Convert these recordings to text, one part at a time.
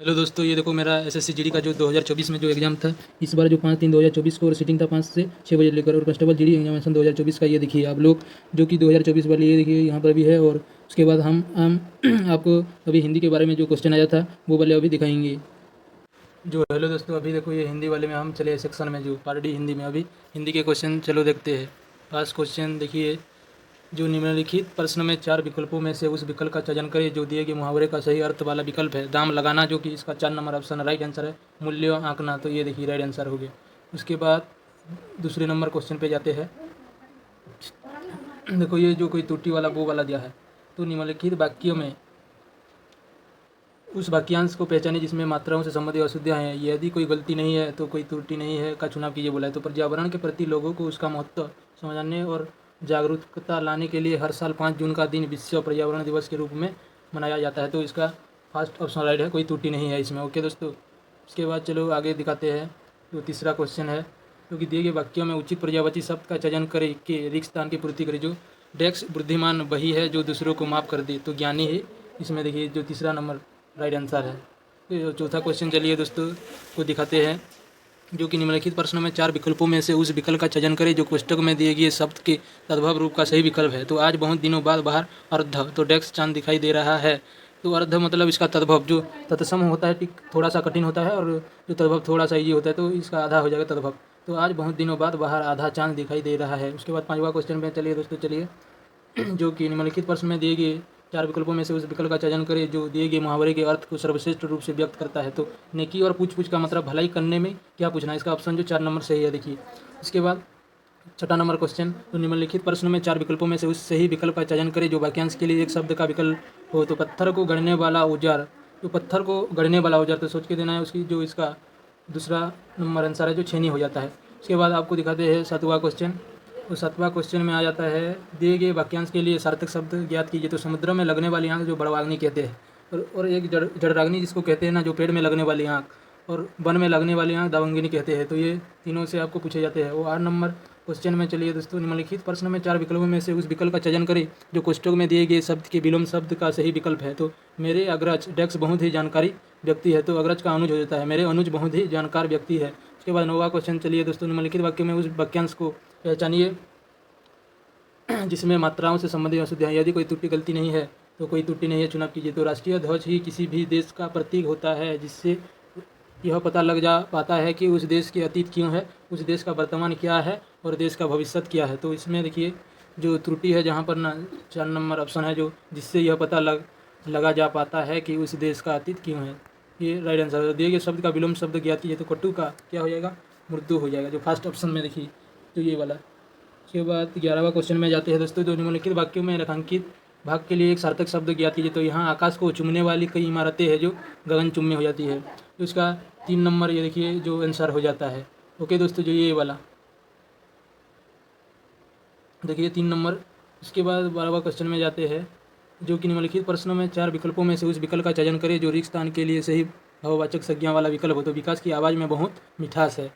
Hello दोस्तों, ये देखो मेरा एसएससी जीडी का जो 2024 में जो एग्ज़ाम था, इस बार जो 5/3/2024 को और सीटिंग था 5 से 6 बजे लेकर, और कांस्टेबल जीडी एग्जामिनेशन 2024 का ये देखिए आप लोग, जो कि 2024 वाले ये देखिए यहाँ पर भी है। और उसके बाद हम आपको अभी हिंदी के बारे में जो क्वेश्चन आया था वो वाले अभी दिखाएंगे। जो हेलो दोस्तों, अभी देखो ये हिंदी वाले में हम चले सेक्शन में, जो पार्ट डी हिंदी में अभी हिंदी के क्वेश्चन चलो देखते हैं। फर्स्ट क्वेश्चन देखिए, जो निम्नलिखित प्रश्न में 4 विकल्पों में से उस विकल्प का चयन करें जो दिए गए मुहावरे का सही अर्थ वाला विकल्प है। दाम लगाना, जो कि इसका 4 नंबर ऑप्शन राइट आंसर है। मूल्य आंकना, तो ये देखिए राइट आंसर हो गया। उसके बाद दूसरे नंबर क्वेश्चन पे जाते हैं। देखो ये जो कोई त्रुटि वाला वो वाला दिया है, तो निम्नलिखित वाक्यों में उस वाक्यांश को पहचाने जिसमें मात्राओं से संबंधित अशुद्धियाँ हैं। यदि कोई गलती नहीं है तो कोई त्रुटि नहीं है का चुनाव कीजिए बोला है। तो पर्यावरण के प्रति लोगों को उसका महत्व समझाने और जागरूकता लाने के लिए हर साल 5 जून का दिन विश्व पर्यावरण दिवस के रूप में मनाया जाता है। तो इसका फर्स्ट ऑप्शन राइट है, कोई त्रुटि नहीं है इसमें। ओके दोस्तों, उसके बाद चलो आगे दिखाते हैं। जो तीसरा क्वेश्चन है, जो कि दिए गए वाक्यों में उचित पर्यायवाची शब्द का चयन करे कि रिक्त स्थान की पूर्ति करे। जो डेक्स बुद्धिमान वही है जो दूसरों को माफ़ कर दे, तो ज्ञानी है इसमें देखिए जो तीसरा नंबर राइट आंसर है। तो चौथा क्वेश्चन चलिए दोस्तों को दिखाते हैं, जो कि निम्नलिखित प्रश्नों में 4 विकल्पों में से उस विकल्प का चयन करें जो कोष्टक में दिए गए शब्द के तद्भव रूप का सही विकल्प है। तो आज बहुत दिनों बाद बाहर अर्ध, तो डेक्स चांद दिखाई दे रहा है। तो अर्ध मतलब इसका तद्भव, जो तत्सम होता है ठीक थोड़ा सा कठिन होता है, और जो तद्भव थोड़ा सा ईजी होता है, तो इसका आधा हो जाएगा तद्भव। तो आज बहुत दिनों बाद बाहर आधा चांद दिखाई दे रहा है। उसके बाद 5वां क्वेश्चन में चलिए दोस्तों, चलिए जो कि निम्नलिखित प्रश्न में दिए गए 4 विकल्पों में से उस विकल्प का चयन करें जो दिए गए मुहावरे के अर्थ को सर्वश्रेष्ठ रूप से व्यक्त करता है। तो नेकी और पूछ पूछ का मतलब भलाई करने में क्या पूछना है, इसका ऑप्शन जो 4 नंबर सही है देखिए। इसके बाद 6वां नंबर क्वेश्चन, तो निम्नलिखित प्रश्न में 4 विकल्पों में से उस सही विकल्प का चयन करें जो वाक्यांश के लिए एक शब्द का विकल्प हो। तो पत्थर को गढ़ने वाला औजार, तो पत्थर को गढ़ने वाला औजार, तो सोच के देना है उसकी, जो इसका दूसरा नंबर आंसर है जो छेनी हो जाता है। उसके बाद आपको दिखाते हैं 7वां क्वेश्चन। तो 7वां क्वेश्चन में आ जाता है, दिए गए वाक्यांश के लिए सार्थक शब्द ज्ञात कीजिए। तो समुद्र में लगने वाली आँख जो बड़वाग्नि कहते हैं, और एक जठराग्नि जिसको कहते हैं ना, जो पेड़ में लगने वाली आँख, और वन में लगने वाली आँख दावंगिनी कहते हैं। तो ये तीनों से आपको पूछे जाते हैं। वो 8 नंबर क्वेश्चन में चलिए दोस्तों, निम्नलिखित प्रश्न में 4 विकल्पों में से उस विकल्प का चयन करें जो कोष्ठक में दिए गए शब्द के विलोम शब्द का सही विकल्प है। तो मेरे अग्रज डेक्स बहुत ही जानकारी व्यक्ति है, तो अग्रज का अनुज हो जाता है, मेरे अनुज बहुत ही जानकार व्यक्ति है। उसके बाद 9वां क्वेश्चन चलिए दोस्तों, निम्नलिखित वाक्य में उस वाक्यांश को पहचानिए जिसमें मात्राओं से संबंधित अशुद्धियाँ। यदि कोई त्रुटि गलती नहीं है तो कोई त्रुटि नहीं है चुनाव कीजिए। तो राष्ट्रीय ध्वज ही किसी भी देश का प्रतीक होता है, जिससे यह पता लग जा पाता है कि उस देश के अतीत क्यों है, उस देश का वर्तमान क्या है और देश का भविष्य क्या है। तो इसमें देखिए जो त्रुटि है जहाँ पर ना 4 नंबर ऑप्शन है, जो जिससे यह पता लगा जा पाता है कि उस देश का अतीत क्यों है, ये राइट आंसर है। दिए गए शब्द का विलोम शब्द ज्ञात कीजिए। तो कटु का क्या हो जाएगा, मृत्यु हो जाएगा, जो फर्स्ट ऑप्शन में देखिए तो ये वाला। उसके बाद 11वां क्वेश्चन में जाते हैं दोस्तों, जो निम्नलिखित वाक्यों में रेखांकित भाग के लिए एक सार्थक शब्द ज्ञात कीजिए। तो यहाँ आकाश को चूमने वाली कई इमारतें हैं जो गगनचुम्बी हो जाती है। तो इसका 3 नंबर ये देखिए जो आंसर हो जाता है। ओके दोस्तों, जो ये वाला देखिए 3 नंबर। उसके बाद 12वां क्वेश्चन में जाते हैं, जो कि निम्नलिखित प्रश्नों में 4 विकल्पों में से उस विकल्प का चयन करें जो रिक्त स्थान के लिए सही भाववाचक संज्ञा वाला विकल्प हो। तो विकास की आवाज़ में बहुत मिठास है,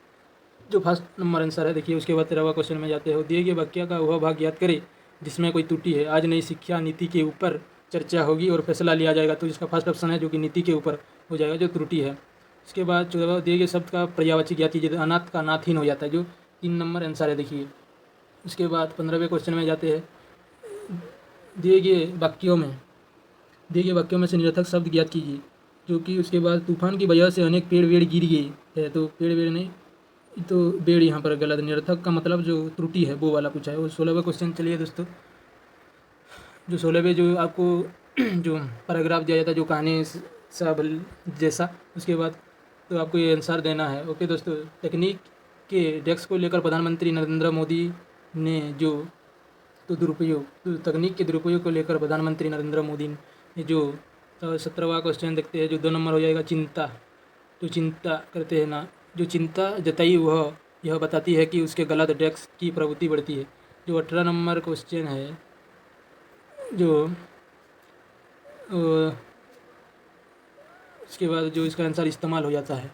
जो फर्स्ट नंबर आंसर है देखिए। उसके बाद 13वां क्वेश्चन में जाते हो, दिए गए वाक्य का वह भाग याद करें जिसमें कोई त्रुटि है। आज नई शिक्षा नीति के ऊपर चर्चा होगी और फैसला लिया जाएगा। तो इसका फर्स्ट ऑप्शन है जो कि नीति के ऊपर हो जाएगा, जो त्रुटि है। उसके बाद 14वां, दिए गए शब्द का पर्यायवाची ज्ञात कीजिए। तो अनाथ का नाथहीन हो जाता है, जो 3 नंबर आंसर है देखिए। उसके बाद 15वें क्वेश्चन में जाते हैं, दिए गए वाक्यों में से निरर्थक शब्द ज्ञात कीजिए। जो कि उसके बाद तूफान की वजह से अनेक पेड़ वेड़ गिर गए है। तो पेड़ वेड़ नहीं, तो बेड़ यहाँ पर गलत, निरर्थक का मतलब जो त्रुटि है वो वाला पूछा है। वो 16वां क्वेश्चन चलिए दोस्तों, जो 16वें जो आपको जो पैराग्राफ दिया जाता है जो कहानी सब जैसा, उसके बाद तो आपको ये आंसर देना है। ओके दोस्तों, तकनीक के डेस्क को लेकर प्रधानमंत्री नरेंद्र मोदी ने जो तो तकनीक के दुरुपयोग को लेकर प्रधानमंत्री नरेंद्र मोदी ने जो, तो 17वां क्वेश्चन देखते हैं जो 2 नंबर हो जाएगा, चिंता। तो चिंता करते हैं ना, जो चिंता जताई वह यह बताती है कि उसके गलत डेस्क की प्रवृत्ति बढ़ती है। जो 18 नंबर क्वेश्चन है, जो उसके बाद जो इसका आंसर इस्तेमाल हो जाता है,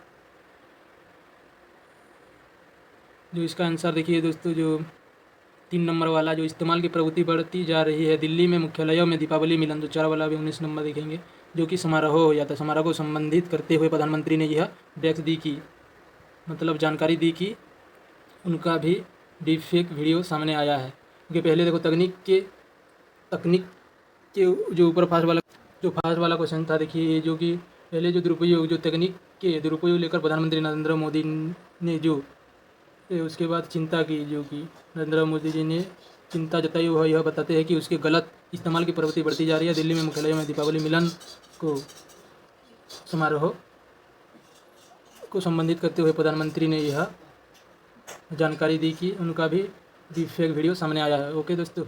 जो इसका आंसर देखिए दोस्तों, जो 3 नंबर वाला, जो इस्तेमाल की प्रवृत्ति बढ़ती जा रही है। दिल्ली में मुख्यालयों में दीपावली मिलन, तो 4 वाला भी 19 नंबर देखेंगे। जो कि समारोह हो जाता है। समारोह को संबंधित करते हुए प्रधानमंत्री ने यह डेस्क दी कि मतलब जानकारी दी कि उनका भी डीप फेक वीडियो सामने आया है। क्योंकि पहले देखो तकनीक के जो ऊपर फास्ट वाला क्वेश्चन था, देखिए ये जो कि पहले जो दुरुपयोग जो तकनीक के दुरुपयोग लेकर प्रधानमंत्री नरेंद्र मोदी ने जो उसके बाद चिंता की, जो कि नरेंद्र मोदी जी ने चिंता जताई, वह यह बताते हैं कि उसके गलत इस्तेमाल की प्रवृत्ति बढ़ती जा रही है। दिल्ली में मुख्यालय में दीपावली मिलन को समारोह को संबंधित करते हुए प्रधानमंत्री ने यह जानकारी दी कि उनका भी डीप फेक वीडियो सामने आया है। ओके दोस्तों।